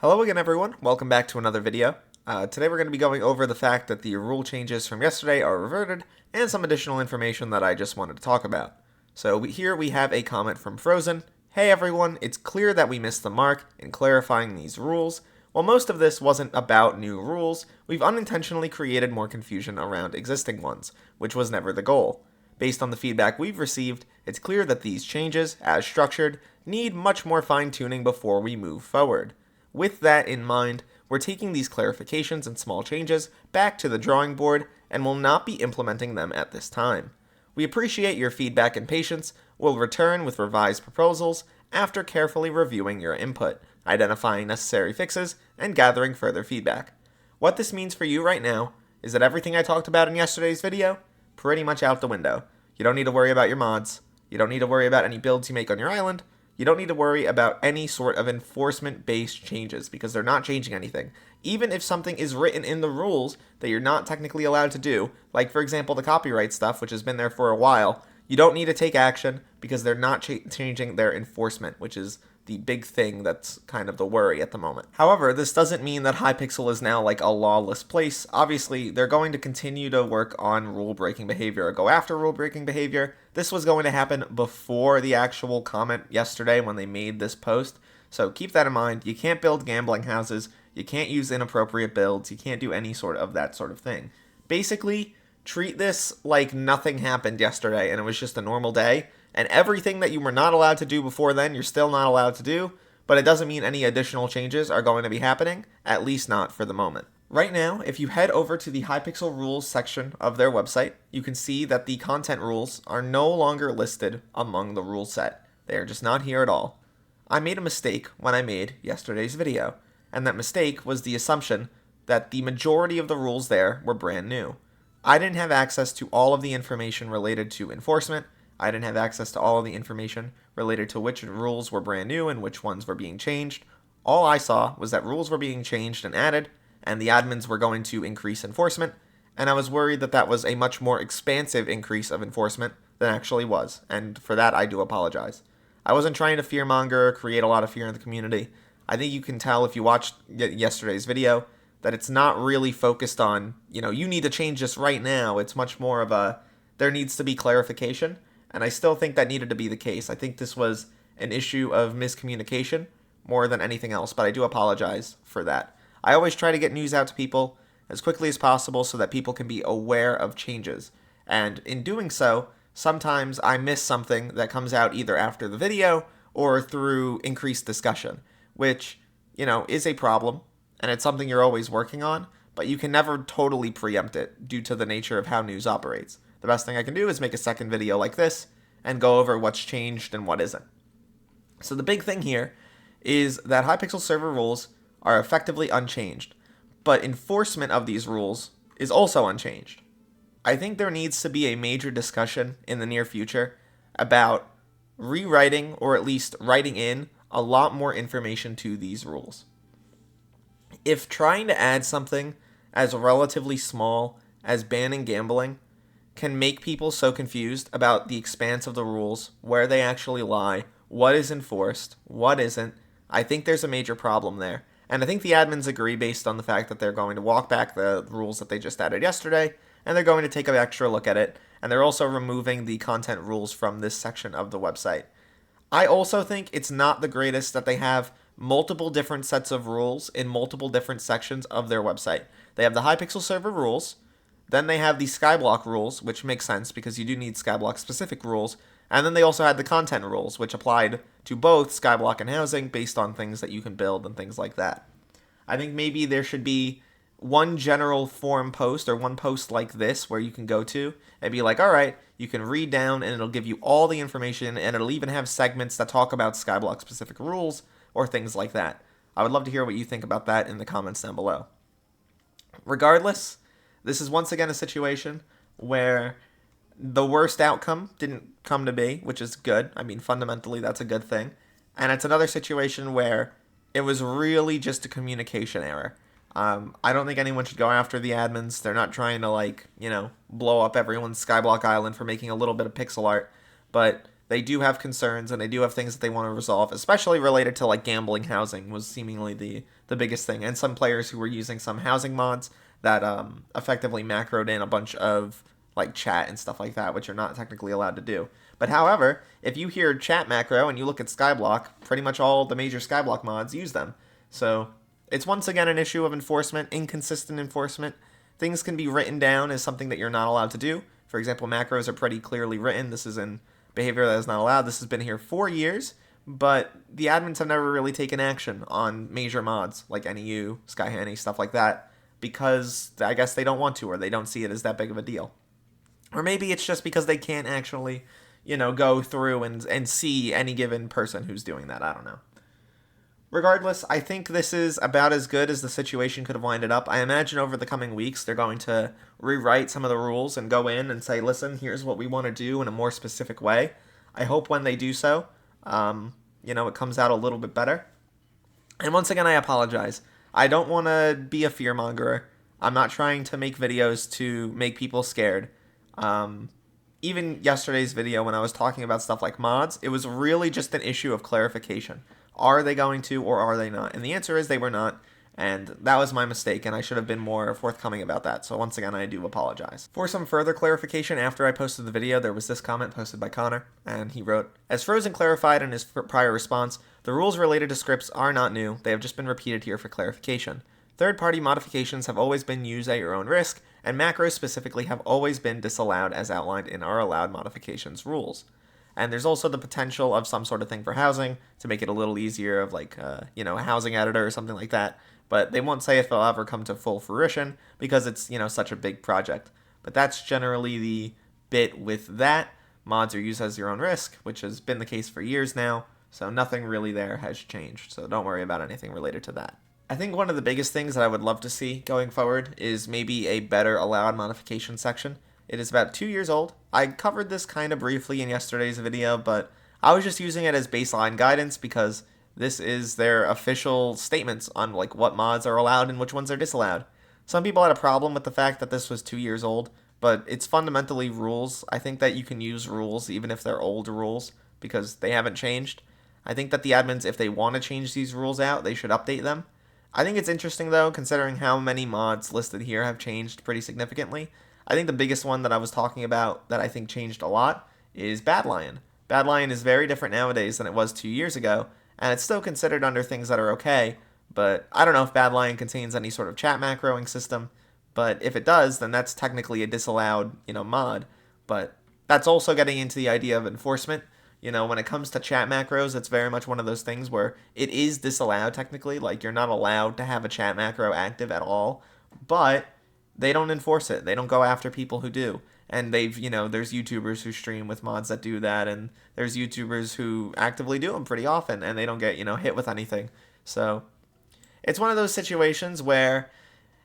Hello again everyone, welcome back to another video. Today we're going to be going over the fact that the rule changes from yesterday are reverted, and some additional information that I just wanted to talk about. So here we have a comment from Frozen. Hey everyone, it's clear that we missed the mark in clarifying these rules. While most of this wasn't about new rules, we've unintentionally created more confusion around existing ones, which was never the goal. Based on the feedback we've received, it's clear that these changes, as structured, need much more fine-tuning before we move forward. With that in mind, we're taking these clarifications and small changes back to the drawing board and will not be implementing them at this time. We appreciate your feedback and patience. We'll return with revised proposals after carefully reviewing your input, identifying necessary fixes, and gathering further feedback. What this means for you right now is that everything I talked about in yesterday's video, pretty much out the window. You don't need to worry about your mods. You don't need to worry about any builds you make on your island. You don't need to worry about any sort of enforcement-based changes because they're not changing anything. Even if something is written in the rules that you're not technically allowed to do, like for example the copyright stuff, which has been there for a while, you don't need to take action because they're not changing their enforcement, which is the big thing that's kind of the worry at the moment. However, this doesn't mean that Hypixel is now like a lawless place. Obviously, they're going to continue to work on rule-breaking behavior or go after rule-breaking behavior. This was going to happen before the actual comment yesterday when they made this post. So keep that in mind. You can't build gambling houses. You can't use inappropriate builds. You can't do any sort of that sort of thing. Basically, treat this like nothing happened yesterday and it was just a normal day. And everything that you were not allowed to do before then, you're still not allowed to do, but it doesn't mean any additional changes are going to be happening, at least not for the moment. Right now, if you head over to the Hypixel rules section of their website, you can see that the content rules are no longer listed among the rule set. They are just not here at all. I made a mistake when I made yesterday's video, and that mistake was the assumption that the majority of the rules there were brand new. I didn't have access to all of the information related to enforcement. I didn't have access to all of the information related to which rules were brand new and which ones were being changed. All I saw was that rules were being changed and added, and the admins were going to increase enforcement, and I was worried that that was a much more expansive increase of enforcement than actually was, and for that I do apologize. I wasn't trying to fearmonger or create a lot of fear in the community. I think you can tell if you watched yesterday's video that it's not really focused on, you need to change this right now. It's much more of a, there needs to be clarification. And I still think that needed to be the case. I think this was an issue of miscommunication more than anything else, but I do apologize for that. I always try to get news out to people as quickly as possible so that people can be aware of changes. And in doing so, sometimes I miss something that comes out either after the video or through increased discussion, which, is a problem, and it's something you're always working on, but you can never totally preempt it due to the nature of how news operates. The best thing I can do is make a second video like this and go over what's changed and what isn't. So the big thing here is that Hypixel server rules are effectively unchanged, but enforcement of these rules is also unchanged. I think there needs to be a major discussion in the near future about rewriting or at least writing in a lot more information to these rules. If trying to add something as relatively small as banning gambling can make people so confused about the expanse of the rules, where they actually lie, what is enforced, what isn't, I think there's a major problem there. And I think the admins agree based on the fact that they're going to walk back the rules that they just added yesterday, and they're going to take an extra look at it, and they're also removing the content rules from this section of the website. I also think it's not the greatest that they have multiple different sets of rules in multiple different sections of their website. They have the Hypixel server rules, then they have the Skyblock rules, which makes sense because you do need Skyblock specific rules. And then they also had the content rules, which applied to both Skyblock and housing based on things that you can build and things like that. I think maybe there should be one general forum post or one post like this where you can go to and be like, all right, you can read down and it'll give you all the information and it'll even have segments that talk about Skyblock specific rules or things like that. I would love to hear what you think about that in the comments down below. Regardless, this is once again a situation where the worst outcome didn't come to be, which is good. I mean, fundamentally, that's a good thing. And it's another situation where it was really just a communication error. I don't think anyone should go after the admins. They're not trying to, blow up everyone's Skyblock Island for making a little bit of pixel art. But they do have concerns and they do have things that they want to resolve, especially related to like gambling housing was seemingly the biggest thing. And some players who were using some housing mods that effectively macroed in a bunch of like chat and stuff like that, which you're not technically allowed to do. But however, if you hear chat macro and you look at Skyblock, pretty much all the major Skyblock mods use them. So it's once again an issue of enforcement, inconsistent enforcement. Things can be written down as something that you're not allowed to do. For example, macros are pretty clearly written. This is in behavior that is not allowed. This has been here 4 years, but the admins have never really taken action on major mods like NEU, Skyhanny, stuff like that, because I guess they don't want to, or they don't see it as that big of a deal. Or maybe it's just because they can't actually, go through and see any given person who's doing that. I don't know. Regardless, I think this is about as good as the situation could have winded up. I imagine over the coming weeks, they're going to rewrite some of the rules and go in and say, listen, here's what we want to do in a more specific way. I hope when they do so, it comes out a little bit better. And once again, I apologize. I don't want to be a fearmongerer. I'm not trying to make videos to make people scared. Even yesterday's video when I was talking about stuff like mods, it was really just an issue of clarification. Are they going to or are they not? And the answer is they were not. And that was my mistake, and I should have been more forthcoming about that. So once again, I do apologize. For some further clarification, after I posted the video, there was this comment posted by Connor, and he wrote, "As Frozen clarified in his prior response, the rules related to scripts are not new. They have just been repeated here for clarification. Third-party modifications have always been used at your own risk, and macros specifically have always been disallowed as outlined in our allowed modifications rules. And there's also the potential of some sort of thing for housing to make it a little easier of like, a housing editor or something like that. But they won't say if it'll ever come to full fruition because it's, such a big project. But that's generally the bit with that. Mods are used as your own risk, which has been the case for years now. So nothing really there has changed. So don't worry about anything related to that. I think one of the biggest things that I would love to see going forward is maybe a better allowed modification section. It is about 2 years old. I covered this kind of briefly in yesterday's video, but I was just using it as baseline guidance because this is their official statements on like what mods are allowed and which ones are disallowed. Some people had a problem with the fact that this was 2 years old, but it's fundamentally rules. I think that you can use rules even if they're old rules because they haven't changed. I think that the admins, if they want to change these rules out, they should update them. I think it's interesting though, considering how many mods listed here have changed pretty significantly. I think the biggest one that I was talking about that I think changed a lot is Bad Lion. Bad Lion is very different nowadays than it was 2 years ago, and it's still considered under things that are okay, but I don't know if Bad Lion contains any sort of chat macroing system, but if it does, then that's technically a disallowed, mod, but that's also getting into the idea of enforcement. When it comes to chat macros, it's very much one of those things where it is disallowed technically, like you're not allowed to have a chat macro active at all, but they don't enforce it. They don't go after people who do. And there's YouTubers who stream with mods that do that, and there's YouTubers who actively do them pretty often, and they don't get, hit with anything. So it's one of those situations where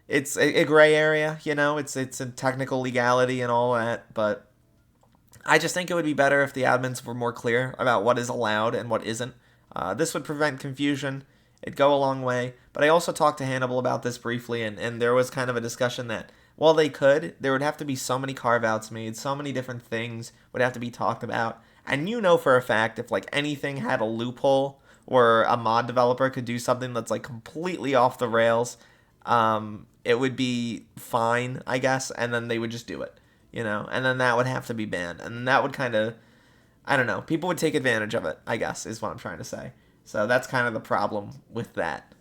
it's a gray area, it's a technical legality and all that, but I just think it would be better if the admins were more clear about what is allowed and what isn't. This would prevent confusion. It'd go a long way. But I also talked to Hannibal about this briefly, and there was kind of a discussion that while they could, there would have to be so many carve-outs made, so many different things would have to be talked about. And for a fact, if like anything had a loophole or a mod developer could do something that's like completely off the rails, it would be fine, I guess, and then they would just do it, and then that would have to be banned. And that would kind of, I don't know, people would take advantage of it, I guess, is what I'm trying to say. So that's kind of the problem with that.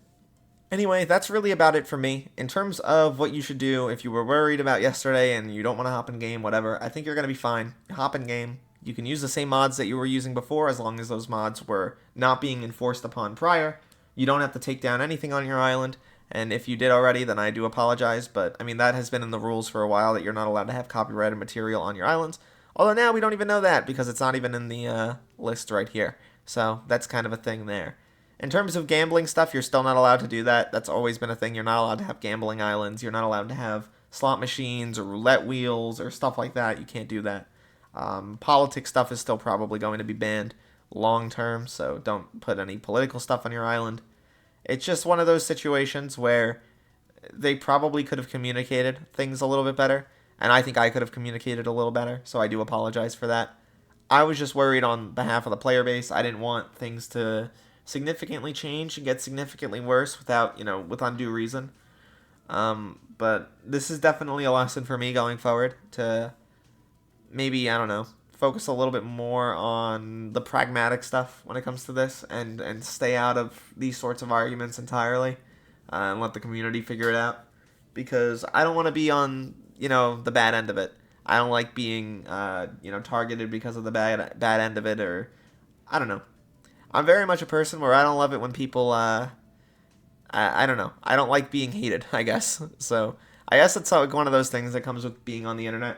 Anyway, that's really about it for me. In terms of what you should do if you were worried about yesterday and you don't want to hop in game, whatever, I think you're going to be fine. Hop in game. You can use the same mods that you were using before as long as those mods were not being enforced upon prior. You don't have to take down anything on your island. And if you did already, then I do apologize. But, that has been in the rules for a while that you're not allowed to have copyrighted material on your islands. Although now we don't even know that because it's not even in the list right here. So that's kind of a thing there. In terms of gambling stuff, you're still not allowed to do that. That's always been a thing. You're not allowed to have gambling islands. You're not allowed to have slot machines or roulette wheels or stuff like that. You can't do that. Politics stuff is still probably going to be banned long term, so don't put any political stuff on your island. It's just one of those situations where they probably could have communicated things a little bit better, and I think I could have communicated a little better, so I do apologize for that. I was just worried on behalf of the player base. I didn't want things to significantly change and get significantly worse without, with undue reason. But this is definitely a lesson for me going forward to maybe, I don't know, focus a little bit more on the pragmatic stuff when it comes to this, and stay out of these sorts of arguments entirely, and let the community figure it out, because I don't want to be on, the bad end of it. I don't like being, targeted because of the bad end of it, or I don't know. I'm very much a person where I don't love it when people, I don't know. I don't like being hated, I guess. So I guess it's like one of those things that comes with being on the internet.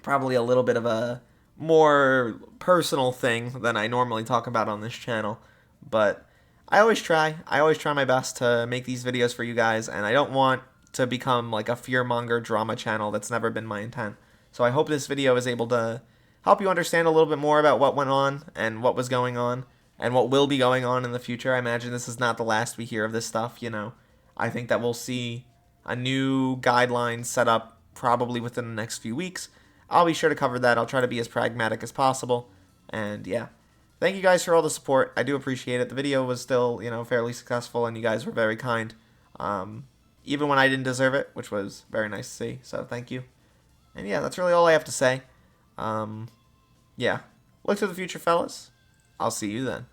Probably a little bit of a more personal thing than I normally talk about on this channel. But I always try. I always try my best to make these videos for you guys, and I don't want to become like a fearmonger drama channel. That's never been my intent. So I hope this video is able to help you understand a little bit more about what went on and what was going on and what will be going on in the future. I imagine this is not the last we hear of this stuff, I think that we'll see a new guideline set up probably within the next few weeks. I'll be sure to cover that. I'll try to be as pragmatic as possible. And yeah, thank you guys for all the support. I do appreciate it. The video was still, fairly successful, and you guys were very kind. Even when I didn't deserve it, which was very nice to see. So thank you. And yeah, that's really all I have to say. Yeah, look to the future, fellas. I'll see you then.